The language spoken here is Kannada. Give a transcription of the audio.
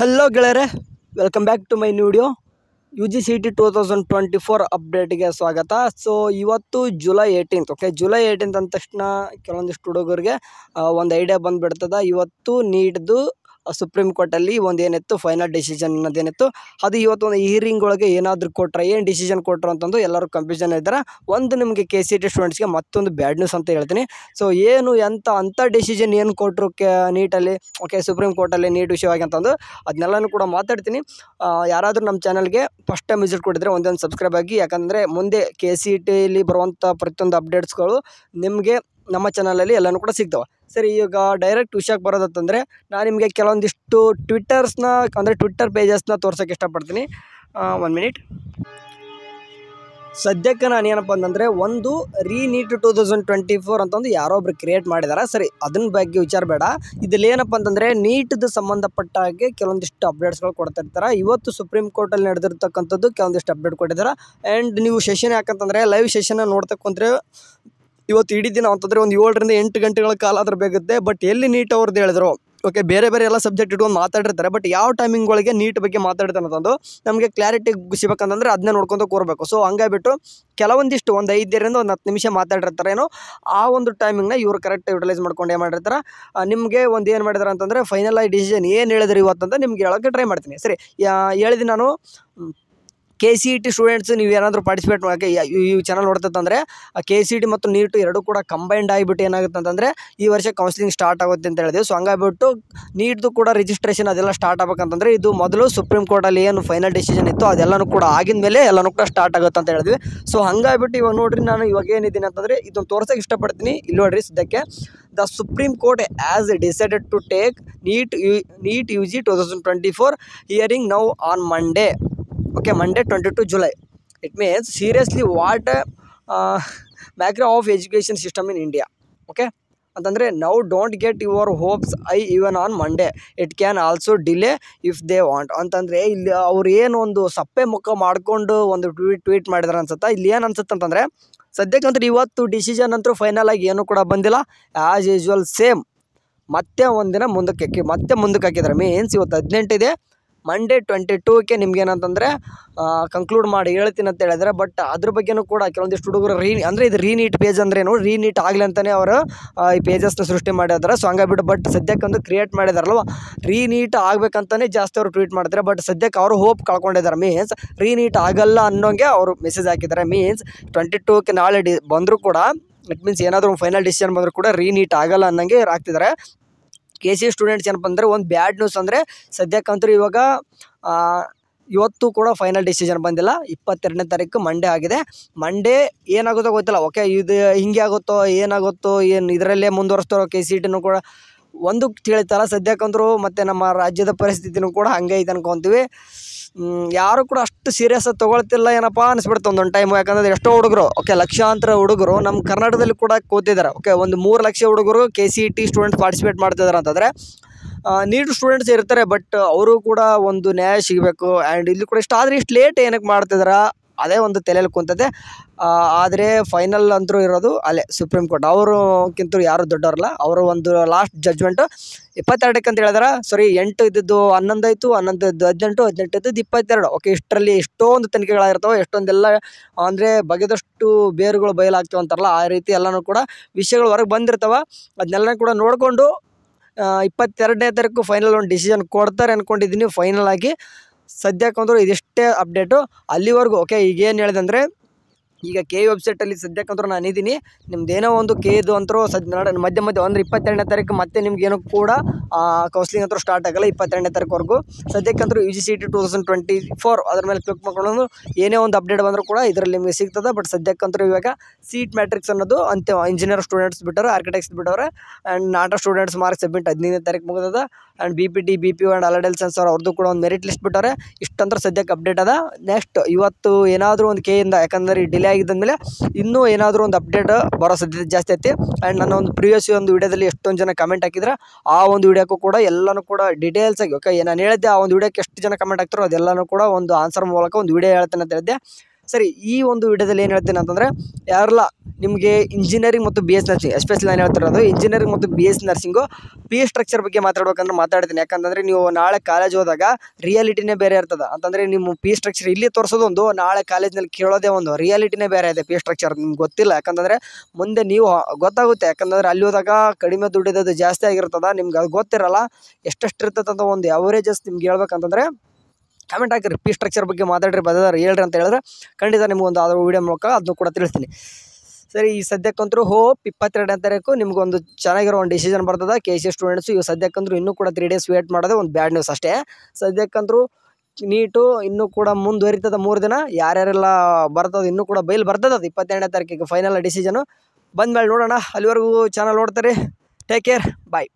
ಹಲೋ ಗೆಳೆಯರೆ, welcome back to my new video. UGCET 2024 ಅಪ್ಡೇಟ್ಗೆ ಸ್ವಾಗತ. ಸೊ ಇವತ್ತು July 18th. Okay, July 18th ಅಂದ ತಕ್ಷಣ ಕೆಲವೊಂದಿಷ್ಟು ಹುಡುಗರಿಗೆ ಒಂದು ಐಡಿಯಾ ಬಂದುಬಿಡ್ತದೆ. ಇವತ್ತು ನೀಟ್ದು ಸುಪ್ರೀಂ ಕೋರ್ಟಲ್ಲಿ ಒಂದು ಏನಿತ್ತು ಫೈನಲ್ ಡಿಸಿಷನ್ ಅನ್ನೋದೇನಿತ್ತು, ಅದು ಇವತ್ತು ಒಂದು ಹಿಯರಿಂಗ್ ಒಳಗೆ ಏನಾದರೂ ಕೊಟ್ಟರೆ, ಏನು ಡಿಸಿಷನ್ ಕೊಟ್ಟರು ಅಂತಂದು ಎಲ್ಲರೂ ಕನ್ಫ್ಯೂಷನ್ ಇದ್ದಾರೆ. ಒಂದು ನಿಮಗೆ KCET ಸ್ಟೂಡೆಂಟ್ಸ್ಗೆ ಮತ್ತೊಂದು ಬ್ಯಾಡ್ ನ್ಯೂಸ್ ಅಂತ ಹೇಳ್ತೀನಿ. ಸೊ ಏನು ಅಂಥ ಡಿಸಿಷನ್ ಏನು ಕೊಟ್ಟರು ನೀಟಲ್ಲಿ, ಓಕೆ, ಸುಪ್ರೀಂ ಕೋರ್ಟಲ್ಲಿ ನೀಟ್ ವಿಷಯವಾಗಿ ಅಂತಂದು ಅದನ್ನೆಲ್ಲನೂ ಕೂಡ ಮಾತಾಡ್ತೀನಿ. ಯಾರಾದರೂ ನಮ್ಮ ಚಾನಲ್ಗೆ ಫಸ್ಟ್ ಟೈಮ್ ವಿಸಿಟ್ ಕೊಟ್ಟಿದ್ರೆ ಒಂದೊಂದು ಸಬ್ಸ್ಕ್ರೈಬ್ ಆಗಿ, ಯಾಕಂದರೆ ಮುಂದೆ KCETಲಿ ಬರುವಂಥ ಪ್ರತಿಯೊಂದು ಅಪ್ಡೇಟ್ಸ್ಗಳು ನಿಮಗೆ ನಮ್ಮ ಚಾನಲಲ್ಲಿ ಎಲ್ಲನೂ ಕೂಡ ಸಿಗ್ತವೆ. ಸರಿ, ಈಗ ಡೈರೆಕ್ಟ್ ವಿಷಯಕ್ಕೆ ಬರೋದಂತಂದರೆ ನಾನು ನಿಮಗೆ ಕೆಲವೊಂದಿಷ್ಟು ಟ್ವಿಟ್ಟರ್ ಪೇಜಸ್ನ ತೋರ್ಸೋಕ್ಕೆ ಇಷ್ಟಪಡ್ತೀನಿ. 1 ಮಿನಿಟ್. ಸದ್ಯಕ್ಕೆ ನಾನು ಏನಪ್ಪ ಅಂತಂದರೆ, ಒಂದು ರೀನೀಟ್ 2024 ಅಂತಂದು ಯಾರೋ ಒಬ್ರು ಕ್ರಿಯೇಟ್ ಮಾಡಿದ್ದಾರೆ. ಸರಿ, ಅದನ್ನ ಬಗ್ಗೆ ವಿಚಾರ ಬೇಡ. ಇದ್ರಲ್ಲಿ ಏನಪ್ಪ ಅಂತಂದರೆ, ನೀಟ್ದು ಸಂಬಂಧಪಟ್ಟ ಹಾಗೆ ಕೆಲವೊಂದಿಷ್ಟು ಅಪ್ಡೇಟ್ಸ್ಗಳು ಕೊಡ್ತಾ ಇರ್ತಾರೆ. ಇವತ್ತು ಸುಪ್ರೀಂ ಕೋರ್ಟಲ್ಲಿ ನಡೆದಿರ್ತಕ್ಕಂಥದ್ದು ಕೆಲವೊಂದಿಷ್ಟು ಅಪ್ಡೇಟ್ ಕೊಟ್ಟಿದ್ದಾರೆ. ಆ್ಯಂಡ್ ನೀವು ಸೆಷನ್ ಯಾಕಂತಂದರೆ ಲೈವ್ ಸೆಷನ್ನ ನೋಡ್ತಕ್ಕಂದ್ರೆ ಇವತ್ತು ಇಡೀ ದಿನ ಅಂತಂದರೆ ಒಂದು 7 ರಿಂದ 8 ಗಂಟೆಗಳ ಕಾಲ ಅದ್ರ ಬೇಕಾಗುತ್ತೆ. ಬಟ್ ಎಲ್ಲಿ ನೀಟ್ ಅವ್ರದ್ದು ಹೇಳಿದ್ರು, ಓಕೆ, ಬೇರೆ ಎಲ್ಲ ಸಬ್ಜೆಕ್ಟ್ ಇಟ್ಕೊಂಡು ಮಾತಾಡಿರ್ತಾರೆ. ಬಟ್ ಯಾವ ಟೈಮಿಂಗ್ ಒಳಗೆ ನೀಟ್ ಬಗ್ಗೆ ಮಾತಾಡ್ತಾನೆ ಅಂತಂದು ನಮಗೆ ಕ್ಲಾರಿಟಿ ಸಿಗಬೇಕಂತಂದರೆ ಅದನ್ನೇ ನೋಡ್ಕೊಂಡು ಕೂರಬೇಕು. ಸೊ ಹಂಗಾಗ್ಬಿಟ್ಟು ಕೆಲವೊಂದಿಷ್ಟು ಒಂದು 5 ರಿಂದ 10 ನಿಮಿಷ ಮಾತಾಡಿರ್ತಾರೆ ಏನೋ, ಆ ಒಂದು ಟೈಮಿಂಗ್ನ ಇವರು ಕರೆಕ್ಟ್ ಯುಟಿಲೈಸ್ ಮಾಡ್ಕೊಂಡು ಏನು ಮಾಡಿರ್ತಾರೆ, ನಿಮಗೆ ಒಂದು ಏನು ಮಾಡಿದಾರೆ ಅಂತಂದರೆ ಫೈನಲ್ ಆಗಿ ಡಿಸಿಷನ್ ಏನು ಹೇಳಿದ್ರು ಇವತ್ತಂತ ನಿಮ್ಗೆ ಹೇಳೋಕ್ಕೆ ಟ್ರೈ ಮಾಡ್ತೀನಿ. ಸರಿ, ಹೇಳಿದೆ ನಾನು. KCET ಸ್ಟೂಡೆಂಟ್ಸ್ ನೀವು ಏನಾದರೂ ಪಾರ್ಟಿಸಿಪೇಟ್ ಮಾಡೋಕ್ಕೆ ಈ ಚಾನಲ್ ನೋಡ್ತಂದರೆ KCET ಮತ್ತು ನೀಟು ಎರಡೂ ಕೂಡ ಕಂಬೈಂಡ್ ಆಗಿಬಿಟ್ಟು ಏನಾಗುತ್ತೆ ಅಂತಂದರೆ ಈ ವರ್ಷ ಕೌನ್ಸಿಲಿಂಗ್ ಸ್ಟಾರ್ಟ್ ಆಗುತ್ತೆ ಅಂತ ಹೇಳಿದ್ವಿ. ಸೊ ಹಂಗಾಗ್ಬಿಟ್ಟು ನೀಟ್ದು ಕೂಡ ರಿಜಿಸ್ಟ್ರೇಷನ್ ಅದೆಲ್ಲ ಸ್ಟಾರ್ಟ್ ಆಗಬೇಕಂತಂದರೆ ಇದು ಮೊದಲು ಸುಪ್ರೀಂ ಕೋರ್ಟಲ್ಲಿ ಏನು ಫೈನಲ್ ಡಿಸಿಷನ್ ಇತ್ತು ಅದೆಲ್ಲನೂ ಕೂಡ ಆಗಿದ ಮೇಲೆ ಎಲ್ಲನೂ ಕೂಡ ಸ್ಟಾರ್ಟ್ ಆಗುತ್ತೆ ಅಂತ ಹೇಳಿದ್ವಿ. ಸೊ ಹಂಗಾಗ್ಬಿಟ್ಟು ಇವಾಗ ನೋಡ್ರಿ, ನಾನು ಇವಾಗ ಏನಿದ್ದೀನಿ ಅಂತಂದರೆ ಇದನ್ನು ತೋರ್ಸೋಕ್ಕೆ ಇಷ್ಟಪಡ್ತೀನಿ. ಇಲ್ಲಿ ನೋಡ್ರಿ, ಸದ್ಯಕ್ಕೆ the supreme court has decided to take NEET UG 2024 hearing now on Monday. Okay, Monday 22 July. It means seriously what background of education system in India. Okay, ಅಂತಂದರೆ now don't get your hopes high even on Monday. It can also delay if they want. ಅಂತಂದರೆ ಇಲ್ಲಿ ಅವ್ರು ಏನು ಒಂದು ಸಪ್ಪೆ ಮುಖ ಮಾಡಿಕೊಂಡು ಒಂದು ಟ್ವೀಟ್ ಮಾಡಿದಾರೆ ಅನ್ಸುತ್ತಾ. ಇಲ್ಲಿ ಏನು ಅನ್ಸುತ್ತೆ ಅಂತಂದರೆ, ಸದ್ಯಕ್ಕಂತೂ ಇವತ್ತು ಡಿಸಿಷನ್ ಅಂತೂ ಫೈನಲ್ ಆಗಿ ಏನೂ ಕೂಡ ಬಂದಿಲ್ಲ. ಆ್ಯಸ್ ಯೂಶ್ವಲ್ ಸೇಮ್ ಮತ್ತೆ ಒಂದಿನ ಮುಂದಕ್ಕೆ ಹಾಕಿದ್ದಾರೆ. ಮೀನ್ಸ್ ಇವತ್ತು 18 ಇದೆ, ಮಂಡೇ 22ಕ್ಕೆ ನಿಮ್ಗೇನಂತಂದರೆ ಕಂಕ್ಲೂಡ್ ಮಾಡಿ ಹೇಳ್ತೀನಿ ಅಂತ ಹೇಳಿದ್ರೆ. ಬಟ್ ಅದ್ರ ಬಗ್ಗೆನೂ ಕೂಡ ಕೆಲವೊಂದಿಷ್ಟು ಹುಡುಗರು ಅಂದರೆ ಇದು ರೀನೀಟ್ ಪೇಜ್ ಅಂದ್ರೇನು, ರೀನೀಟ್ ಆಗಲಿ ಅಂತಲೇ ಅವರು ಈ ಪೇಜಸ್ನ ಸೃಷ್ಟಿ ಮಾಡಿದ್ದಾರೆ. ಸೊ ಹಂಗಾಗ್ಬಿಟ್ಟು ಬಟ್ ಸದ್ಯಕ್ಕಂದು ಕ್ರಿಯೇಟ್ ಮಾಡಿದಾರಲ್ವ, ರೀನೀಟ್ ಆಗಬೇಕಂತಲೇ ಜಾಸ್ತಿ ಅವರು ಟ್ವೀಟ್ ಮಾಡ್ತಾರೆ. ಬಟ್ ಸದ್ಯಕ್ಕೆ ಅವರು ಹೋಪ್ ಕಳ್ಕೊಂಡಿದ್ದಾರೆ. ಮೀನ್ಸ್ ರೀನೀಟ್ ಆಗಲ್ಲ ಅನ್ನೋಂಗೆ ಅವರು ಮೆಸೇಜ್ ಹಾಕಿದ್ದಾರೆ. ಮೀನ್ಸ್ 22ಕ್ಕೆ ನಾಳೆ ಬಂದರೂ ಕೂಡ, ಇಟ್ ಮೀನ್ಸ್ ಏನಾದರೂ ಫೈನಲ್ ಡಿಸಿಷನ್ ಬಂದರೂ ಕೂಡ ರೀನೀಟ್ ಆಗಲ್ಲ ಅನ್ನೋಂಗೆ ಹಾಕ್ತಿದ್ದಾರೆ. KCET ಸ್ಟೂಡೆಂಟ್ಸ್ ಏನಪ್ಪ ಅಂದರೆ ಒಂದು ಬ್ಯಾಡ್ ನ್ಯೂಸ್ ಅಂದರೆ, ಸದ್ಯಕ್ಕಂತೂ ಇವಾಗ ಇವತ್ತು ಕೂಡ ಫೈನಲ್ ಡಿಸಿಷನ್ ಬಂದಿಲ್ಲ. 22ನೇ ತಾರೀಕು ಮಂಡೇ ಆಗಿದೆ. ಮಂಡೇ ಏನಾಗುತ್ತೋ ಗೊತ್ತಿಲ್ಲ. ಓಕೆ, ಇದು ಹಿಂಗೆ ಆಗುತ್ತೋ ಏನಾಗುತ್ತೋ ಏನು ಇದರಲ್ಲೇ ಮುಂದುವರಿಸ್ತಾರೋ KCETನೂ ಕೂಡ ಒಂದು ತಿಳಿತಲ್ಲ ಸದ್ಯಕ್ಕಂದ್ರೂ. ಮತ್ತು ನಮ್ಮ ರಾಜ್ಯದ ಪರಿಸ್ಥಿತಿನೂ ಕೂಡ ಹಂಗೆ ಇದೆ ಅನ್ಕೊತೀವಿ. ಯಾರು ಕೂಡ ಅಷ್ಟು ಸೀರಿಯಸ್ ತೊಗೊಳ್ತಿಲ್ಲ ಏನಪ್ಪ ಅನಿಸ್ಬಿಡ್ತು ಒಂದೊಂದು ಟೈಮು. ಯಾಕಂದರೆ ಎಷ್ಟೋ ಹುಡುಗರು, ಓಕೆ, ಲಕ್ಷಾಂತರ ಹುಡುಗರು ನಮ್ಮ ಕರ್ನಾಟಕದಲ್ಲಿ ಕೂಡ ಕೂತಿದ್ದಾರೆ. ಓಕೆ, ಒಂದು 3 ಲಕ್ಷ ಹುಡುಗರು KCET ಸ್ಟೂಡೆಂಟ್ಸ್ ಪಾರ್ಟಿಸಿಪೇಟ್ ಮಾಡ್ತಿದ್ದಾರೆ ಅಂತಂದರೆ ನೀಟ್ ಸ್ಟೂಡೆಂಟ್ಸ್ ಇರ್ತಾರೆ. ಬಟ್ ಅವರು ಕೂಡ ಒಂದು ನ್ಯಾಯ ಸಿಗಬೇಕು. ಆ್ಯಂಡ್ ಇಲ್ಲಿ ಕೂಡ ಇಷ್ಟು ಲೇಟ್ ಏನಕ್ಕೆ ಮಾಡ್ತಿದಾರ ಅದೇ ಒಂದು ತಲೆಯಲ್ಲಿ ಕುಂತದೆ. ಆದರೆ ಫೈನಲ್ ಅಂತರೂ ಇರೋದು ಅಲ್ಲೇ ಸುಪ್ರೀಂ ಕೋರ್ಟ್. ಅವರುಕ್ಕಿಂತ ಯಾರು ದೊಡ್ಡವ್ರಲ್ಲ. ಅವರು ಒಂದು ಲಾಸ್ಟ್ ಜಡ್ಜ್ಮೆಂಟು 22ಕ್ಕೆ ಅಂತ ಹೇಳಿದಾರೆ. ಸಾರಿ, 8 ಇದ್ದದ್ದು 11 ಆಯಿತು, 11 ಇದ್ದು 18, 18 ಇದ್ದದ್ದು 22. ಓಕೆ, ಇಷ್ಟರಲ್ಲಿ ಎಷ್ಟೊಂದು ತನಿಖೆಗಳಾಗಿರ್ತವೆ, ಎಷ್ಟೊಂದೆಲ್ಲ ಅಂದರೆ ಬಗೆದಷ್ಟು ಬೇರುಗಳು ಬಯಲಾಗ್ತವೆ ಅಂತಾರಲ್ಲ, ಆ ರೀತಿ ಎಲ್ಲನೂ ಕೂಡ ವಿಷಯಗಳು ಹೊರಗೆ ಬಂದಿರ್ತವೆ. ಅದನ್ನೆಲ್ಲ ಕೂಡ ನೋಡಿಕೊಂಡು 22ನೇ ತಾರೀಕು ಫೈನಲ್ ಒಂದು ಡಿಸಿಷನ್ ಕೊಡ್ತಾರೆ ಅಂದ್ಕೊಂಡಿದ್ದೀನಿ. ಫೈನಲ್ ಆಗಿ ಸದ್ಯಕ್ಕಂದ್ರೂ ಇದಿಷ್ಟೇ ಅಪ್ಡೇಟು ಅಲ್ಲಿವರೆಗೂ. ಓಕೆ, ಈಗೇನು ಹೇಳಿದೆ ಅಂದರೆ, ಈಗ KE ವೆಬ್ಸೈಟಲ್ಲಿ ಸದ್ಯಕ್ಕಂದ್ರೂ ನಾನು ಇದ್ದೀನಿ. ನಿಮ್ದೇನೋ ಒಂದು KEದು ಅಂತರೂ ಮಧ್ಯೆ ಅಂದರೆ 22ನೇ ತಾರೀಕು ಮತ್ತೆ ನಿಮ್ಗೇನೋ ಕೂಡ ಕೌನ್ಸಿಲಿಂಗ್ ಅಂತೂ ಸ್ಟಾರ್ಟ್ ಆಗಲ್ಲ 22ನೇ ತಾರೀಕುವರೆಗೂ. ಸದ್ಯಕ್ಕಂತೂ UGCET 2024 ಅದ್ರ ಮೇಲೆ ಕ್ಲಿಕ್ ಮಾಡ್ಕೊಂಡು ಏನೇ ಒಂದು ಅಪ್ಡೇಟ್ ಬಂದರೂ ಕೂಡ ಇದರಲ್ಲಿ ನಿಮಗೆ ಸಿಗ್ತದೆ. ಬಟ್ ಸದ್ಯಕ್ಕಂತೂ ಇವಾಗ ಸೀಟ್ ಮ್ಯಾಟ್ರಿಕ್ಸ್ ಅನ್ನೋದು ಅಂತೆ ಇಂಜಿನಿಯರ್ ಸ್ಟೂಡೆಂಟ್ಸ್ ಬಿಟ್ಟವ್ರೆ, ಆರ್ಕಿಟೆಕ್ಟ್ಸ್ ಬಿಟ್ಟವ್ರೆ. And NATA students marks submit 15ನೇ ತಾರೀಕು ಮುಗಿದದ. ಆ್ಯಂಡ್ BPT, BPU ಆ್ಯಂಡ್ ಅಲಡೆಲ್ ಸೆನ್ಸರ್ ಅವ್ರದ್ದು ಕೂಡ ಒಂದು ಮೆರಿಟ್ ಲಿಸ್ಟ್ ಬಿಟ್ಟವ್ರೆ. ಇಷ್ಟಂದ್ರೆ ಸದ್ಯಕ್ಕೆ ಅಪ್ಡೇಟ್ ಅದ. ನೆಕ್ಸ್ಟ್ ಇವತ್ತು ಏನಾದರೂ ಒಂದು KEಯಿಂದ, ಯಾಕಂದರೆ ಡಿಲೇ ಆಗಿದ್ದಂದಮೇಲೆ ಇನ್ನೂ ಏನಾದರೂ ಒಂದು ಅಪ್ಡೇಟ್ ಬರೋ ಸಾಧ್ಯತೆ ಜಾಸ್ತಿ ಐತಿ. ಆ್ಯಂಡ್ ನನ್ನ ಒಂದು ಪ್ರಿವಿಯಸ್ ಒಂದು ವಿಡಿಯೋದಲ್ಲಿ ಎಷ್ಟೊಂದು ಜನ ಕಮೆಂಟ್ ಹಾಕಿದ್ರೆ ಆ ಒಂದು ವಿಡಿಯೋಕ್ಕೂ ಕೂಡ ಎಲ್ಲನೂ ಕೂಡ ಡೀಟೇಲ್ಸ್ ಆಗಿ, ಓಕೆ, ನಾನು ಹೇಳಿದ್ದೆ ಆ ಒಂದು ವಿಡಿಯೋಕ್ಕೆ ಎಷ್ಟು ಜನ ಕಮೆಂಟ್ ಹಾಕ್ತಾರೋ ಅದೆಲ್ಲನೂ ಕೂಡ ಒಂದು ಆನ್ಸರ್ ಮೂಲಕ ಒಂದು ವಿಡಿಯೋ ಹೇಳ್ತೇನೆ ಅಂತ ಹೇಳಿದ್ದೆ. ಸರಿ, ಈ ಒಂದು ವಿಡಿಯೋದಲ್ಲಿ ಏನು ಹೇಳ್ತೀನಿ ಅಂತಂದರೆ, ಯಾರೆಲ್ಲ ನಿಮಗೆ ಇಂಜಿನಿಯರಿಂಗ್ ಮತ್ತು BS ನರ್ಸಿಂಗ್, ಎಸ್ಪೆಷಲಿ ನಾನು ಹೇಳ್ತಿರೋದು ಇಂಜಿನಿಯರಿಂಗ್ ಮತ್ತು BS ನರ್ಸಿಂಗು ಫೀ ಸ್ಟ್ರಕ್ಚರ್ ಬಗ್ಗೆ ಮಾತಾಡ್ಬೇಕಂದ್ರೆ ಮಾತಾಡ್ತೀನಿ. ಯಾಕಂತಂದರೆ ನೀವು ನಾಳೆ ಕಾಲೇಜ್ ಹೋದಾಗ ರಿಯಾಲಿಟಿನೇ ಬೇರೆ ಇರ್ತದೆ. ಅಂತಂದರೆ ನಿಮ್ಮ ಫೀ ಸ್ಟ್ರಕ್ಚರ್ ಇಲ್ಲಿ ತೋರಿಸೋದೊಂದು, ನಾಳೆ ಕಾಲೇಜ್ನಲ್ಲಿ ಕೇಳೋದೇ ಒಂದು, ರಿಯಾಲಿಟಿನೇ ಬೇರೆ ಇದೆ ಫೀ ಸ್ಟ್ರಕ್ಚರ್. ನಿಮ್ಗೆ ಗೊತ್ತಿಲ್ಲ, ಯಾಕಂತಂದರೆ ಮುಂದೆ ನೀವು ಗೊತ್ತಾಗುತ್ತೆ. ಯಾಕಂದರೆ ಅಲ್ಲಿ ಹೋದಾಗ ಕಡಿಮೆ ದುಡ್ಡಿದ್ದು ಜಾಸ್ತಿ ಆಗಿರ್ತದೆ, ನಿಮ್ಗೆ ಅದು ಗೊತ್ತಿರಲ್ಲ ಎಷ್ಟೆಷ್ಟು ಇರ್ತದೆ ಅಂತ. ಒಂದು ಅವರೇಜಸ್ ನಿಮ್ಗೆ ಹೇಳ್ಬೇಕಂತಂದರೆ ಕಮೆಂಟ್ ಹಾಕಿರಿ, ಫೀ ಸ್ಟ್ರಕ್ಚರ್ ಬಗ್ಗೆ ಮಾತಾಡ್ರಿ, ಬದಲಾರ ಹೇಳ್ರಿ ಅಂತ ಹೇಳಿದ್ರೆ ಖಂಡಿತ ನಿಮ್ಗೊಂದು ಅದರ ವೀಡಿಯೋ ಮೂಲಕ ಅದನ್ನು ಕೂಡ ತಿಳಿಸ್ತೀನಿ. ಸರಿ, ಈ ಸದ್ಯಕ್ಕಂತರೂ ಹೋಪ್ 22ನೇ ತಾರೀಕು ನಿಮ್ಗೊಂದು ಚೆನ್ನಾಗಿರೋ ಒಂದು ಡಿಸಿಷನ್ ಬರ್ತದೆ. KCA ಸ್ಟೂಡೆಂಟ್ಸು ಇವು ಸದ್ಯಕ್ಕಂತರೂ ಇನ್ನೂ ಕೂಡ 3 days ವೇಟ್ ಮಾಡೋದೇ ಒಂದು ಬ್ಯಾಡ್ ನ್ಯೂಸ್ ಅಷ್ಟೇ. ಸದ್ಯಕ್ಕಂತರೂ ನೀಟು ಇನ್ನೂ ಕೂಡ ಮುಂದುವರಿತದೆ 3 ದಿನ. ಯಾರ್ಯಾರೆಲ್ಲ ಬರ್ತದೆ ಇನ್ನೂ ಕೂಡ ಬೈಲ್ ಬರ್ತದೆ, ಅದು 22ನೇ ತಾರೀಕಿಗೆ ಫೈನಲ್ ಡಿಸಿಷನು ಬಂದಮೇಲೆ ನೋಡೋಣ. ಅಲ್ಲಿವರೆಗೂ ಚಾನಲ್ ನೋಡ್ತಾರೆ. ಟೇಕ್ ಕೇರ್, ಬಾಯ್.